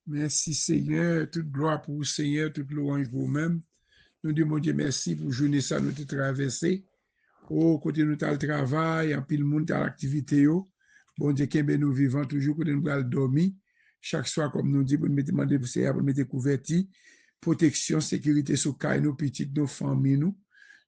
Merci Seigneur, toute gloire pour vous Seigneur, toute louange pour vous-même. Nous disons Dieu merci pour journée ça nous traversé. Au côté nous le travail, en pile monde à l'activité. Bon Dieu, qu'est nous vivons toujours côté nous allons dormir. Chaque soir, comme nous dit, pour nous demander pour Seigneur, pour nous mettre couvertis, protection, sécurité sur nos petites, nos familles, nous.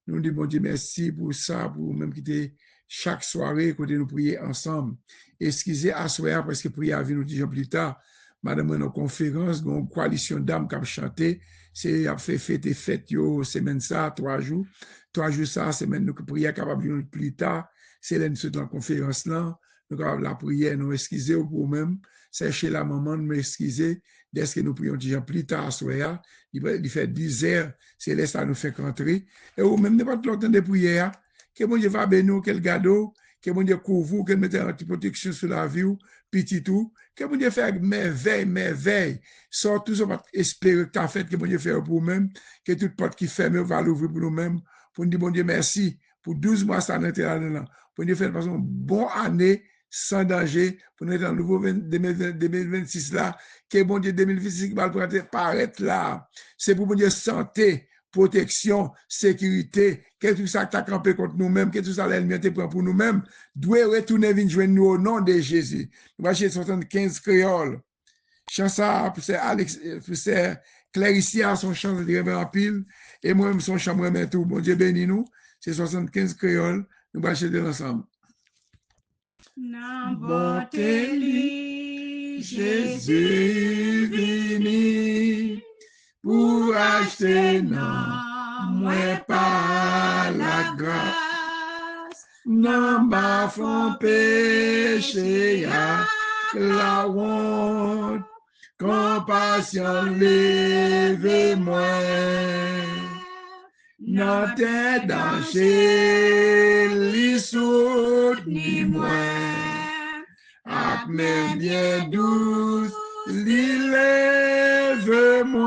Nous disons Dieu merci pour ça, pour même quitter chaque soirée, côté nous prier ensemble. Excusez à soir parce que prier avec nous disons plus tard. Madame, nos conférences, une coalition d'âmes qui a chanté, c'est a fait fête yo semaine ça, 3 jours. 3 jours ça, semaine nous prière capable de plus tard. C'est là nous la conférence là. Nous capable la prière, nous excuser pour même. C'est chez la maman, nous excuser. Dès que nous prions déjà plus tard, soir, il fait 10 heures, c'est là ça nous fait rentrer. Et ou même n'importe l'autre temps de prière, que bon Dieu va bénir, quel gado, que bon Dieu couvre vous, que mette une protection sur la vie, petit tout, que bon Dieu fait merveille. Sort tout ça, va espérer que tu as fait, que bon Dieu fait pour nous-mêmes, que toute porte qui ferme va l'ouvrir pour nous-mêmes, pour nous dire bon Dieu merci, pour 12 mois ça n'était là-dedans, pour nous faire de façon bonne année, sans danger, pour nous être dans le nouveau 2026 là, que bon Dieu 2026 va paraître là. C'est pour bon Dieu santé, protection, sécurité, que tout ça t'a campé contre nous-mêmes, que tout ça l'ennemi te prend pour nous-mêmes, doit retourner venir joindre nous au nom de Jésus. Nous allons chercher 75 créoles. Chansa, pour Alex, pour Claricia, son chant de en pile, et moi-même son chant, moi-même tout. Bon Dieu bénis nous. C'est 75 créoles. Nous allons chanter ensemble. Bonté lui, Jésus vini, pour acheter non, moi par la grâce, non m'a font péché à la honte, compassion lève-moi, non t'es danger, li soutenez-moi, à main bien douce, li lève-moi,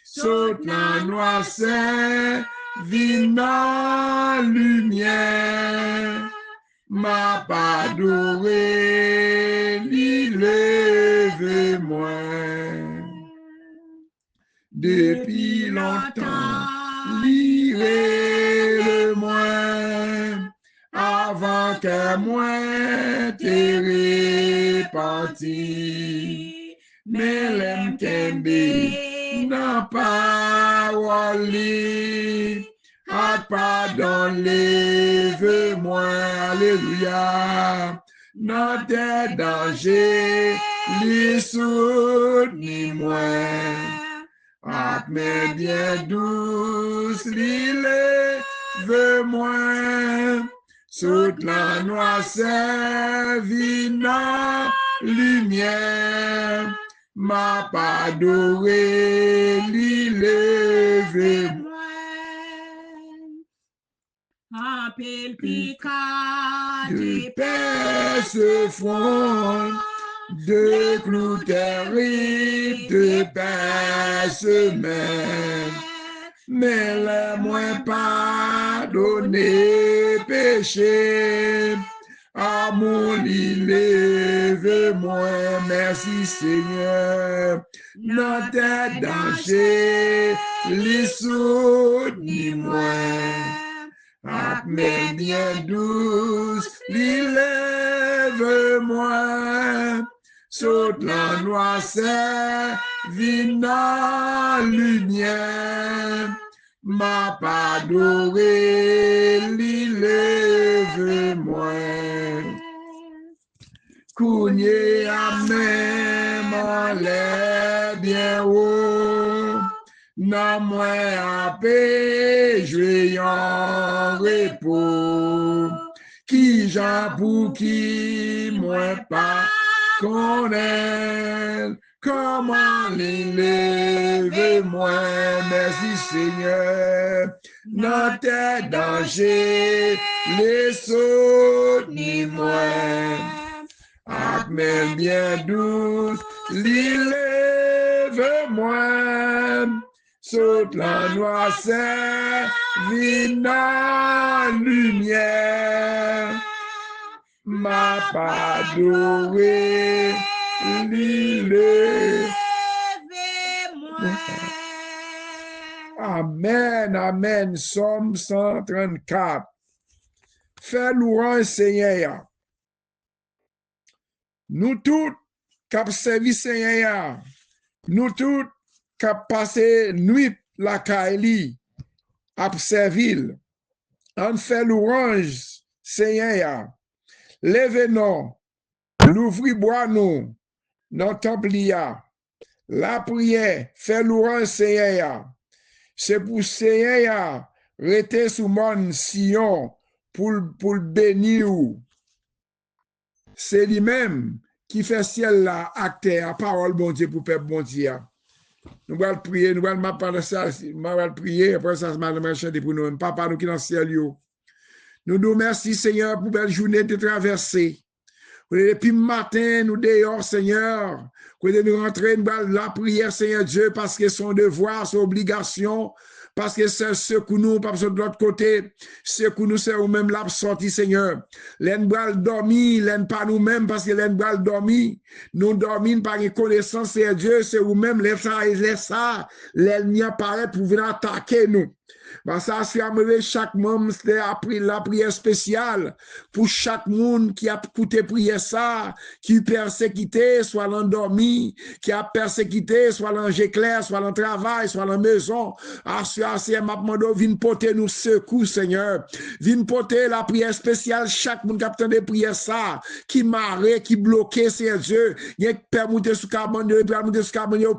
saute la noirceur, vine dans lumière, m'a pas adoré, li lève-moi. Depuis longtemps, lirez le moins, avant que moi t'ai réparti. Mais l'aime qu'aimé n'a pas wali, à pardon lève-moi, alléluia. Notre danger, li soutenez-moi. À mes bien douce, li lève-moi, toute la noirceur, vina lumière, m'a pas adoré, li lève-moi. Un picard du Père se fond, de clous terribles, de semaine, mais le moins pardonné péché, amour lève-moi, merci Seigneur, notre danger, les soutenez-moi. À mes bien douce, lève-moi, saute la noirceur, vine dans lumière, m'a pas adoré, lève-moi. Cougné à même en l'air bien haut, non moins à paix, je en repos. Qui j'en pour qui moi pas connaît, comment l'élève-moi, merci Seigneur. Notre danger, les soutenez-moi. À mes bien douce, l'élève-moi. Saute la noirceur, vine dans lumière, m'a pas adoré, Amen, amen. Somme 134. Fais louange Seigneur. Nous tous qui servi Seigneur, nous tous qui passé nuit la Kaili à servir, on fait louange Seigneur. Levez-nous, l'ouvrir bois nous, notre templia, la prière, fait louange Seigneur. C'est pour Seigneur rester sous mon Sion pour bénir. C'est lui-même qui fait ciel là, acte à parole bon Dieu pour peuple bon Dieu. Nous allons prier, nous allons parler ça, nous allons prier, après ça, nous allons chanter pour nous-mêmes. Papa, nous qui dans le ciel, nous nous remercions, Seigneur, pour belle journée de traverser. Depuis matin, nous dehors, Seigneur, que nous rentrer dans la prière, Seigneur Dieu, parce que son devoir, son obligation, parce que c'est ce que nous, pas de l'autre côté, ce que nous, c'est nous-mêmes l'absorti, Seigneur. L'en bral dormi, l'en pas nous-mêmes, parce que l'en bral dormi, nous dormons par une connaissance, Seigneur Dieu, c'est nous-mêmes, laisse ça, l'ennemi apparaît pour venir attaquer nous. Ben ça, c'est amené chaque membre, c'est appris la prière spéciale pour chaque monde qui a écouté prier ça, qui persécuté, soit l'endormi, qui a persécuté, soit l'ange clair, soit dans travail, soit dans maison. Association, m'a demandé, viens porter nous secours, Seigneur. Viens porter la prière spéciale, chaque monde qui a entendu prier ça, qui marre, qui bloqué, Seigneur Dieu. Il y a permuté sous carbone,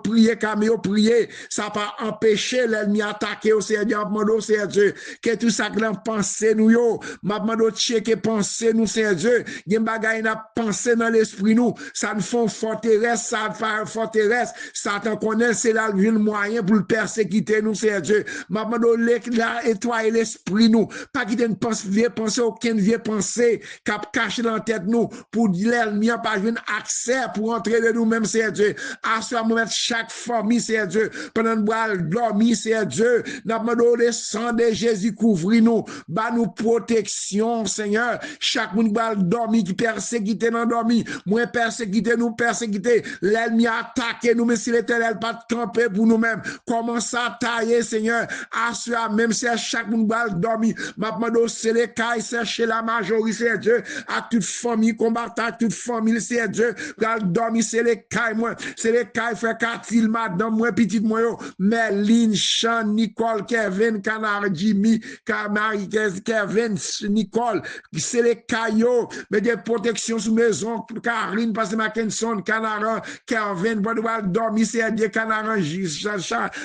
prier, prier. Ça n'a pas empêché l'ennemi attaquer au Seigneur. Seigneur Dieu, que tout ça que l'on pense nous yo, m'a demandé checker penser nous Seigneur Dieu, gen bagay n'a pensé dans l'esprit nous, ça nous fait forteresse, ça fait forteresse, Satan connaît c'est là le moyen pour le persécuter nous Seigneur Dieu. M'a demandé là étoile l'esprit nous, pas quitter une vieille pensée aucune vieille pensée cap caché dans la tête nous pour l'ennemi pas venir accès pour entrer de nous-mêmes Seigneur Dieu. Assoir nous mettre chaque famille Seigneur Dieu pendant nous dormir Seigneur Dieu. N'a demandé le sang de Jésus couvrir nous, bah nous protection, Seigneur. Chaque monde va dormir qui persécuté dans dormir, moins persécuté nous persécuté, l'ennemi attaqué nous, mais si l'Éternel pas camper pour nous-mêmes, comment ça tailler, Seigneur, assure même si chaque monde va dormir, maintenant c'est les cailles, c'est chez la majorité, c'est Dieu, à toute famille combattante, toute famille, c'est Dieu, va dormir, c'est les cailles, moi, c'est les cailles, frère Katil, madame, moi, petite, moi, Merlin, Chan, Nicole, Kevin, Canard, Jimmy, Camari, Kevin, Nicole, c'est les caillots, mais des protections sous maison, Karine, parce que Mackinson, Canard, Kevin, va dormir, c'est des Canard,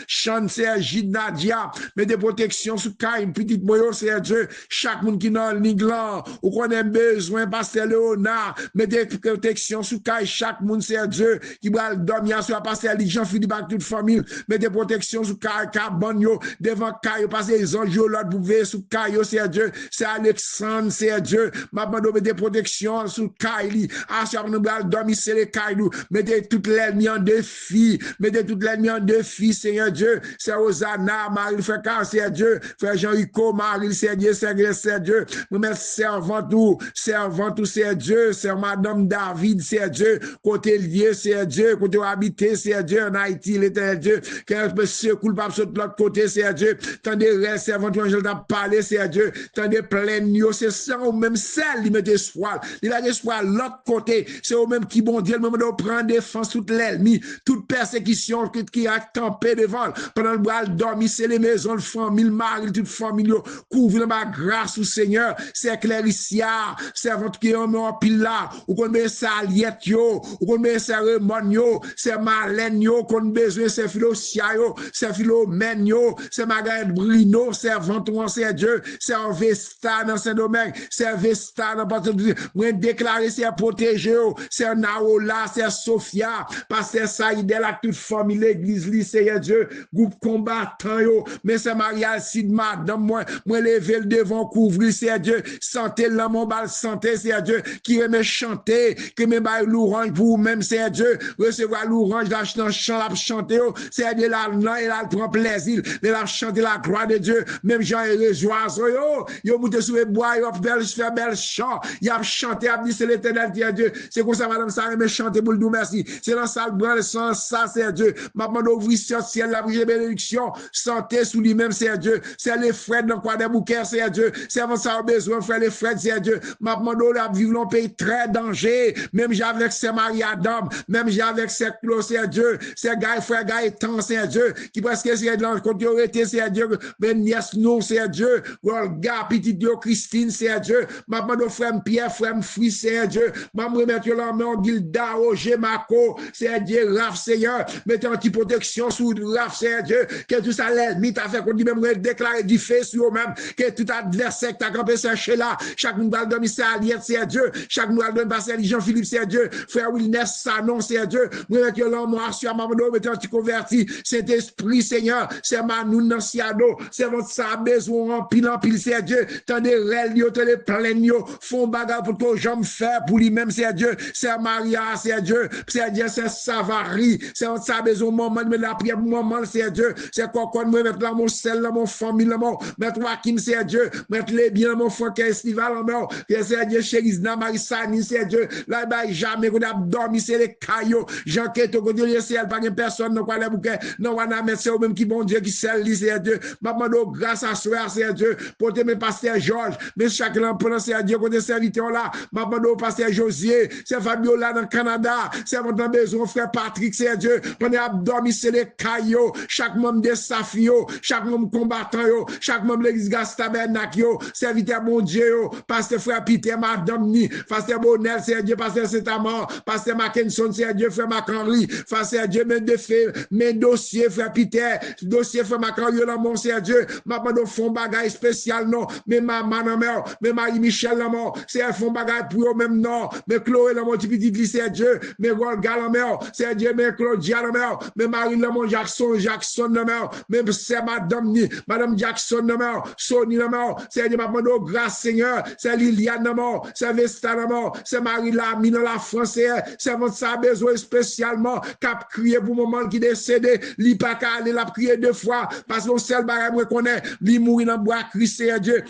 Chan, c'est Gide Nadia, mais des protections sous Kaim, petite moyo, c'est Dieu, chaque monde qui dans l'Inglan, ou qu'on a besoin, Pasteur Léonard, mais des protections sous Kaim, chaque monde, c'est Dieu, qui va dormir sur Pasteur Jean-Philippe, avec toute famille, mais des protections sous Kaim, Cabonio, devant Kayo, parce que les anges, l'autre bouvet sous Kayo, c'est Dieu, c'est Alexandre, c'est Dieu, ma bande des protections sous Kaili, à ce moment nous dormir, c'est les Kailou, mettez toutes l'ennemi en défi, mettez toutes l'ennemi en défi, Seigneur Dieu, c'est Osana, Marie, frère Carl, c'est Dieu, frère Jean-Hugo, Marie, c'est Dieu, c'est Dieu, nous mettons servant tout, c'est Dieu, c'est Madame David, c'est Dieu, côté lié, c'est Dieu, côté habité, c'est Dieu, en Haïti, l'éternel Dieu, qu'un peu secoue, pas sur l'autre côté, c'est Dieu, tandis reste, servant tout, je t'a parlé, c'est Dieu, tandis plein, c'est ça, ou même celle, il met espoir, il a espoir, l'autre côté, c'est au même qui, bon Dieu, le moment de prendre défense, toute l'ennemi, toute persécution qui a campé devant, pendant le bras, dormi, c'est les maisons, le famille, le mari, toute famille, couvre ma grâce au Seigneur, c'est Cléricia, servant qui est en pile là, ou qu'on met sa liette, ou qu'on met sa remon, c'est Marlène, qu'on besoin, c'est Philosia, c'est Philomène, c'est Margaret Bruno, servant tout c'est Dieu, c'est Vesta dans Saint-Domingue, c'est Vesta dans partout de moi déclarer c'est protéger, c'est Naola, c'est Sophia, pasteur Saïdel à toute famille l'église lycée Dieu, groupe combattant yo, mais c'est Maria Sid madame moi lever le devant couvrir c'est Dieu, santé là mon bal santé c'est Dieu qui remet chanter, qui me bail louange pour même c'est Dieu, recevoir louange dans chant la chanter, c'est Dieu là et là prend plaisir, mais la chanter la gloire gloire de Dieu, même Jean et les oiseaux, yo monté sur les bois, yo fait bel chant, y a chanté, a dit c'est l'éternel qui est Dieu. C'est comme ça, madame, ça aime chanter pour le nous merci. C'est dans ça, le grand sens, ça, c'est Dieu. Maman, ouvrir ce ciel, la bénédiction, santé sous lui-même, c'est Dieu. C'est les frères dans quoi des bouquets, c'est Dieu. C'est avant ça, besoin, frère, les frères, c'est Dieu. Maman, la vivre dans un pays très danger. Même j'ai avec ses maris Adam, même j'ai avec ses clos, c'est Dieu. C'est gars, frère, gars, temps, c'est Dieu. Qui presque, c'est Dieu. Quand il aurait été, c'est Dieu. Mais nièce, non, c'est Dieu. Gars, petit Dieu, Christine, c'est Dieu. Maman, frère Pierre, frère Fri, c'est Dieu. Maman, remettre la main, Gilda, Roger, Marco, c'est Dieu, Raf, Seigneur. Mettez anti-protection sous Raf, c'est Dieu. Que tout ça, l'ennemi t'a fait, qu'on dit même, déclarer du fait sur eux-mêmes. Que tout adversaire t'a campé, c'est là. Chaque monde va dormir, c'est Aliette, c'est Dieu. Chaque monde va dormir, c'est Jean-Philippe, c'est Dieu. Frère Wilness, ça, non, c'est Dieu. Remettre l'homme, sur Maman, mettez anti-converti. Saint-Esprit, Seigneur, c'est Manoun, non, siado. C'est votre ça, besoin, en pile, c'est Dieu. T'en des règles, t'en des plaines, font bagarre pour que j'aime faire pour lui-même, c'est Dieu. C'est Maria, c'est Dieu. C'est Dieu, c'est Savary. C'est ça, besoin, moment, mais la prière, moment, c'est Dieu. C'est quoi, quand moi, mettre là, mon sel, là, mon famille, là, mon, mettre Joachim, c'est Dieu. Mettre les biens, mon frère, Estival, là, c'est Dieu, Chérisna, Marissani, c'est Dieu. Là, bah, jamais, qu'on a dormi, c'est les caillots. J'enquête, au Dieu, c'est elle, pas une personne, non, quoi, les bouquets, non, on a mettre, c'est au même qui, bon Dieu, qui sel, c'est Dieu. Maman, grâce à soi, c'est Dieu. Pour te, mes pasteur Georges, mais chacun, pendant c'est Dieu, qu'on est serviteur là, maman, pasteur Josier, c'est Fabiola dans le Canada, c'est votre besoin, frère Patrick, c'est Dieu. Pendant à dormir, c'est les caillots, chaque membre de Safio, chaque membre combattant, chaque membre de l'église Gastabernac, serviteur mon Dieu, pasteur frère Peter, madame Ni, pasteur Bonnel, c'est Dieu, pasteur Saint-Amand, pasteur Mackinson, c'est Dieu, frère Mac-Henri, pasteur Dieu, mes dossiers, frère Peter, dossier, frère Mac-Henri, mon c'est Dieu, maman, nous font bagaille spécial, non, mais maman, non, mais Marie-Michel, non, c'est un fond bagaille pour eux, même non, mais Chloé, non, petit c'est Dieu, mais Golga, non, c'est Dieu, mais Claudia, non, mais Marie, non, Jackson, non, même c'est Madame Jackson, non, Sony, non, c'est Dieu, maman, nous, grâce, Seigneur, c'est Liliane, non, c'est Vesta, non, c'est Marie-Lami, dans la France, c'est votre ça besoin spécialement, cap crier pour le moment qui décédé, li pas qu'à aller la prier deux fois, parce qu'on seul bagaille, moi, connaît, li mourir dans le bois, Christ, c'est Dieu.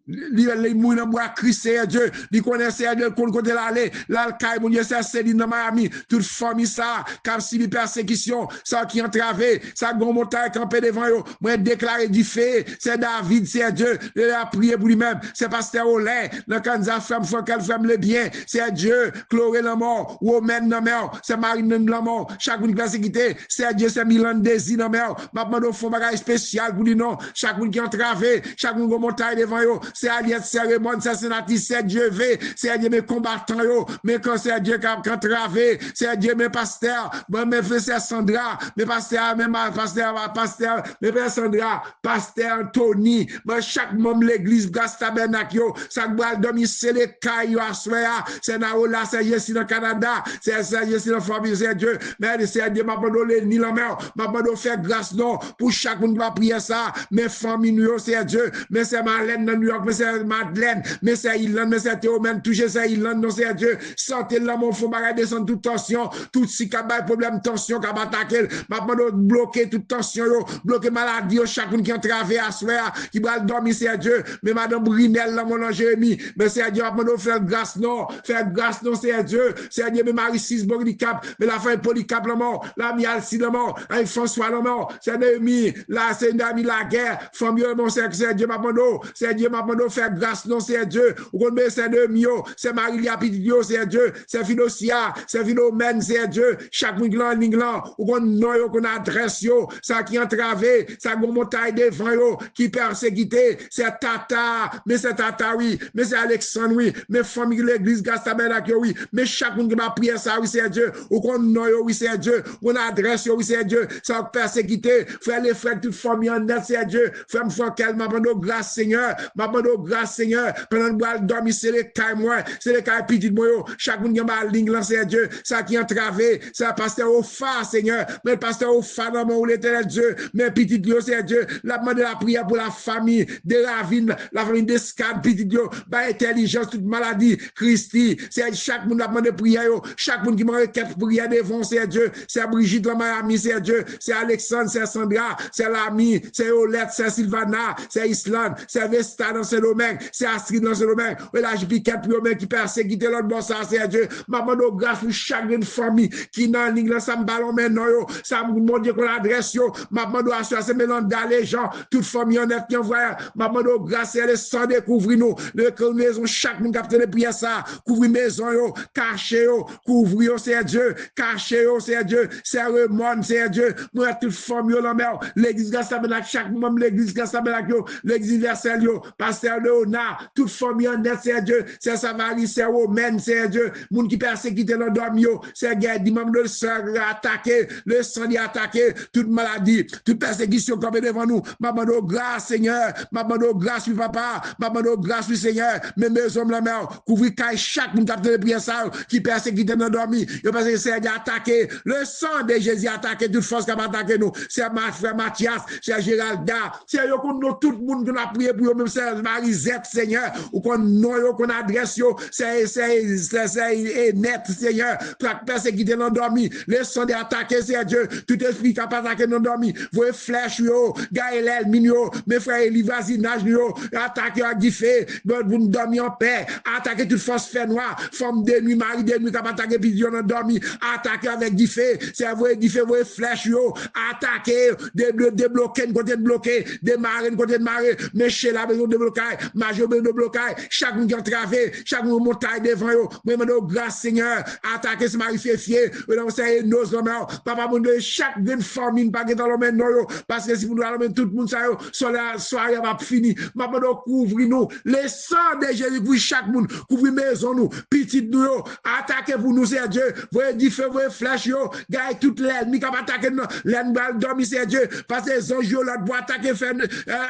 Les mouilles dans bois Christ c'est Dieu les connaissent Dieu côté l'aller l'alcaï mon Dieu c'est dans Miami toute famille ça comme si persécution ça qui entravé ça gon montagne campé devant eux moi déclarer du fait c'est David c'est Dieu il a prié pour lui-même c'est pasteur Olin dans Kansas femme faut qu'elle femme le bien c'est Dieu Chloé la mort Women la mort c'est Marine la mort chaque une persécuté c'est Dieu c'est Milan Désir la mort maintenant font bagage spécial pour lui non chaque une qui entravé chaque une montagne devant eux c'est Aliette Cérémonie, c'est Dieu V, c'est Dieu mes combattants, mais quand c'est Dieu qui a travé, c'est Dieu mes pasteurs, mes frères Sandra, mes pasteurs, mes pasteurs, mes frères Sandra, pasteur Tony, chaque membre de l'église Gastabernac, ça doit dormir, c'est les cailloux à soir, c'est Naola, c'est Jessie dans le Canada, c'est Jessie dans la famille, c'est Dieu, mais c'est Dieu, m'a abandonné ni la mer, m'a abandonné faire grâce, non, pour chaque monde qui va prier ça, mes familles, c'est Dieu, mais c'est Marlène dans New York, mais c'est Madeleine, mais c'est Ilan, mais c'est Théomène, touché c'est Ilan, non c'est Dieu, santé là, mon faux bagage descendre toute tension, tout si kabay problème tension, qui va attaquer, maintenant bloquer toute tension, bloquer maladie, chacun qui entravé à soir, qui va dormir, c'est Dieu, mais madame Brinel, là, mon ange Jérémie, mais c'est Dieu, maintenant faire grâce, non, c'est Dieu, c'est Dieu, mais Marie-Cis, Polycap, mais la fin Polycap, le mort, la Mialci, le mort, François, le mort, c'est Néhémie, là, c'est Néhémie, la guerre, famille, mon c'est Dieu, maintenant, c'est Dieu, maintenant, faire grâce, non, c'est Dieu. Ou qu'on met c'est Mio, c'est Marie-Lia Pitidio, c'est Dieu. C'est Philosia, c'est Philomène, c'est Dieu. Chaque miglant, ou qu'on noyo, qu'on adresse, yo, ça qui entravé, ça qu'on montagne devant, yo, qui persécuté, c'est Tata, mais c'est Tata, oui, mais c'est Alexandre, oui, mais famille de l'église Gastabernac, oui, mais chaque monde qui va prier ça, oui, c'est Dieu. Ou qu'on noyo, oui, c'est Dieu. On adresse, oui, c'est Dieu. Ça persécuté, frère les frères, toute famille en net, c'est Dieu. Frère, frère, quelle m'a grâce, Seigneur, m'a demande grâce, Seigneur, pendant que nous dormir, c'est les cailles, moi, c'est les cailles petites, moi, chaque monde qui a ma ligne, là, c'est Dieu, ça qui a entravé, c'est le pasteur au phare, Seigneur, mais le pasteur au phare, dans mon l'éternel Dieu, mais petite, c'est Dieu, la demande la prière pour la famille de Ravine, la famille d'Escade, petite, bah, intelligence, toute maladie, Christi, c'est chaque monde la demande de prière, chaque monde qui m'a requête prière devant, c'est Dieu, c'est Brigitte, la Miami, c'est Dieu, c'est Alexandre, c'est Sandra, c'est l'ami, c'est Olette, c'est Sylvana, c'est Islande, c'est Vesta dans ce domaine, c'est Astrid dans ce domaine, et là, je pique pour eux qui persécutent l'autre bon, ça, c'est Dieu, ma demande grâce pour chaque famille qui dans la ligne, là, ça me ballon maintenant, ça me demande qu'on adresse, ma demande à c'est maintenant d'aller, gens, toute famille honnête qui envoie, ma demande grâce, elle est sans découvrir nous, le maison, chaque monde capte de prière ça, couvrir maison, yo, cacher, couvrir, c'est Dieu, cacher, c'est Dieu, c'est remon, c'est Dieu, nous, toute famille, la mère, l'église, chaque membre, l'église, l'église universelle, pasteur Léonard, toute famille honnête, c'est Dieu, c'est Savary, c'est Romaine, c'est Dieu, monde qui persécute l'endormi, c'est guerre, dit membre de sang attaqué, le sang est attaqué, toute maladie, toute persécution comme devant nous, ma demande grâce, Seigneur, ma demande grâce, oui, papa, ma demande grâce, oui, Seigneur, mes maisons, la mère, couvrir chaque monde qui a prière ça, qui persécute l'endormi, parce que c'est attaqué, le sang de Jésus attaqué, toute force qui a attaqué nous, c'est ma frère Mathias, c'est Géralda, c'est tout le monde qui a prié pour eux, même c'est Marisette, Seigneur, ou qu'on nom, qu'on adresse, c'est net, Seigneur, pour persécuter l'endormi, le sang de attaquer, c'est Dieu, tout esprit qui a attaqué l'endormi, vos flèches, yo, Gaël, Minyo, mes frères, les voisinages, yo, attaquer à Guifé, vous nous dormir en paix, attaquer toute force fait noire, femme de nuit, mari de nuit, qui a attaqué, puis on a dormi, attaquer avec Guifé, c'est vous Guifé, vos flèches, yo, attaquer, débloquer, une côté de bloquer, démarrer, une côté de marrer, mais chez la maison de blocage, major de blocage, chaque monde qui a travé, chaque monde montagne devant yo, moi, grâce Seigneur, attaquer ce mari fier, c'est nos hommes, papa, mon Dieu, chaque grande famille, pas dans l'homme, non, parce que si vous nous allons tout le monde, ça, sur la soirée va fini, ma couvrir-nous, les sangs de Jésus, pour chaque monde, couvrir maison nous, petite nous, attaquer pour nous, c'est Dieu, voyez du feu, voyez flèche, gagne toute l'ennemi qui va attaquer nous, l'ennemi va dormir, c'est Dieu, parce que les anges, là, pour attaquer,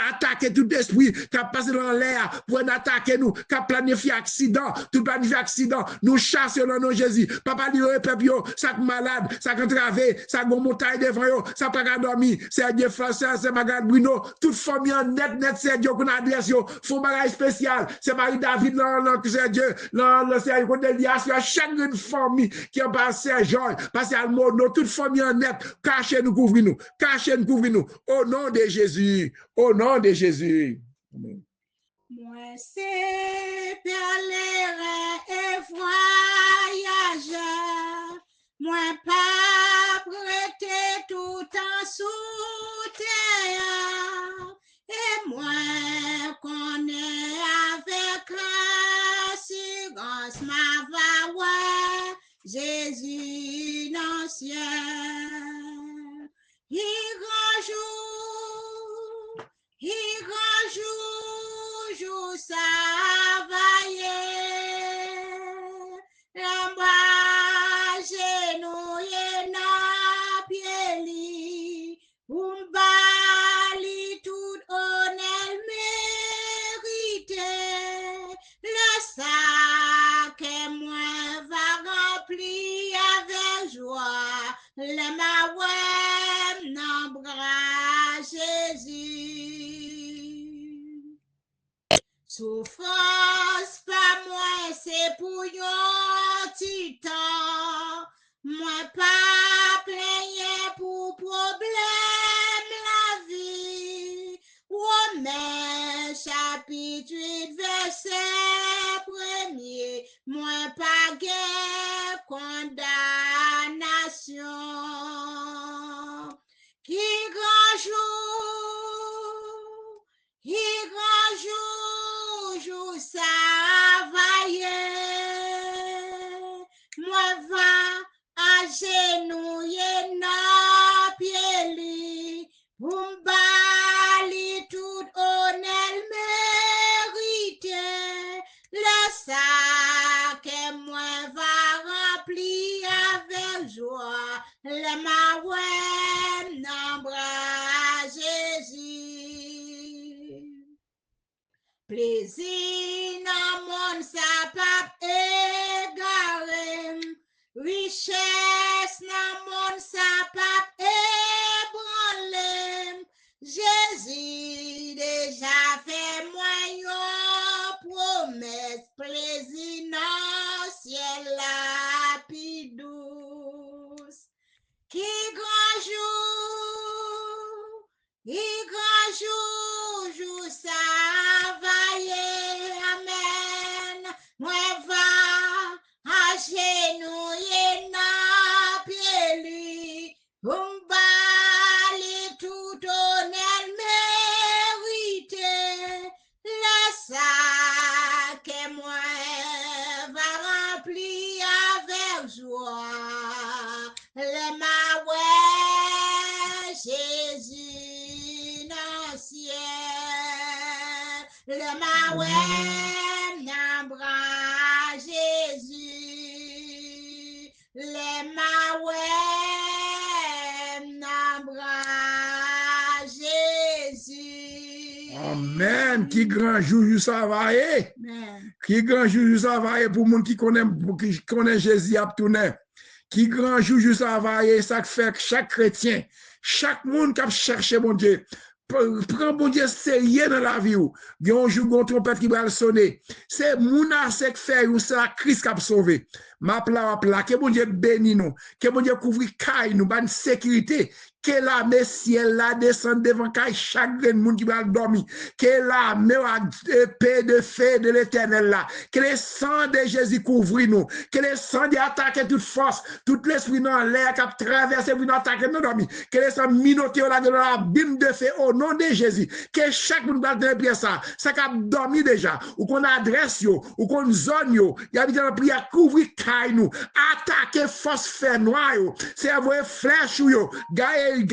attaquer tout esprit qui a passé dans l'air, pour attaquer nous, qui a planifié accident, tout planifié accident, nous chassons dans nos Jésus, papa, dit, peuple, ça malade, ça entravé, ça gon montagne devant, ça pas qu'à dormir, c'est Dieu, François, c'est Magad Bruno, toute famille net, c'est Dieu qu'on adresse, faut bagage spécial, c'est Marie David, c'est Dieu, c'est Cornelius, chaque une famille qui a passé à Georges, passé à Almono, toute famille net, cachez-nous, couvrez-nous, cachez-nous, couvrez-nous, au nom de Jésus, au nom de Jésus. Amen. Moi, c'est pèlerin et voyageur, moi, pas prêté tout en sous-terre, et moi, qu'on est avec l'assurance, ma va ouais, Jésus dans le ciel. Il grand jour, ça va y tout honneur mérité, le sac et moi va remplir avec joie, le maouem n'embras Jésus. Souffrance pas moi, c'est pour yon titan, moi pas plaigner pour problème la vie. Romains chapitre 8 verset 1er, moi pas guerre condamnation. Qui grand jour, ça va y moi va à genouiller na pied pour m'bali tout honneur mérité, le sac et moi va remplir avec joie, le maouem n'embras Jésus. plaisir dans mon sapap égaré, richesse dans mon sapap ébranlé. Jésus déjà fait moyen promesse, plaisir dans ciel la plus douce. Qui grand jour ça va amen. Moi va à genoux na pied lui, tout honneur mérité, le sac et moi va remplir avec joie, le maouet Jésus dans le ciel, le maouet n'embra Jésus, le maouet n'embra Jésus. Amen. Qui grand jour ça va Amen. Qui grand jour ça va pour monde qui connaît Jésus à tourner. Qui grand jour ça va ça fait chaque chrétien, chaque monde qui cherche mon Dieu. Prends bon Dieu sérieux dans la vie. Il y a un jour une trompette qui va sonner. C'est Mouna qui fait ou c'est la Christ qui a sauvé. Ma pla, que bon Dieu bénisse nous, que bon Dieu couvre caille nous, bonne sécurité, que la ciel la descend devant caille chaque monde qui va dormir, que la épée de feu de l'Éternel là, que le sang de Jésus couvre nous, que le sang de attaque toute force, tout l'esprit dans l'air qui a traversé pour nous attaquer nous dormir, que le sang minoté là de la bim de feu au nom de Jésus, que chaque monde va dans prière ça qui a dormi déjà, ou qu'on adresse yo, ou qu'on zone yo, il y a besoin de prière couvrir nous, attaquer force fer noir, c'est envoyer flèche yo, gaye,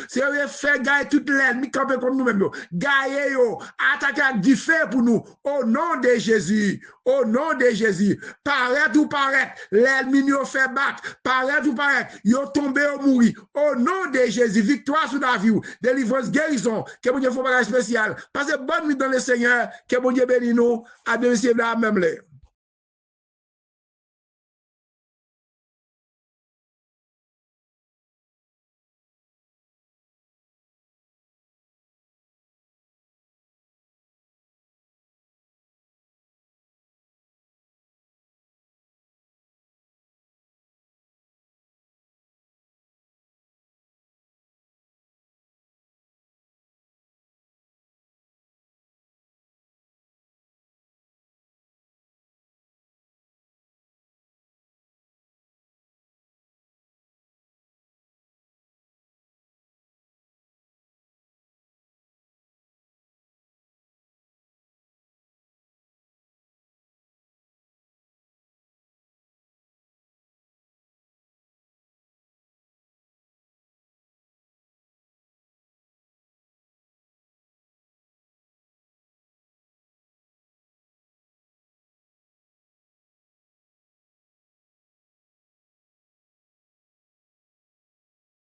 c'est envoyer faire gaye toute l'ennemi campé comme nous-mêmes, gaye yo, attaquer du feu pour nous, au nom de Jésus, au nom de Jésus, paraître ou paraître, l'ennemi nous fait battre, paraître ou paraître, yo tombé ou mourir, au nom de Jésus, victoire sur la vie, délivrance, guérison, que bon Dieu faut pas spécial, passez bonne nuit dans le Seigneur, que bon Dieu bénisse nous, à demain, c'est la même l'heure.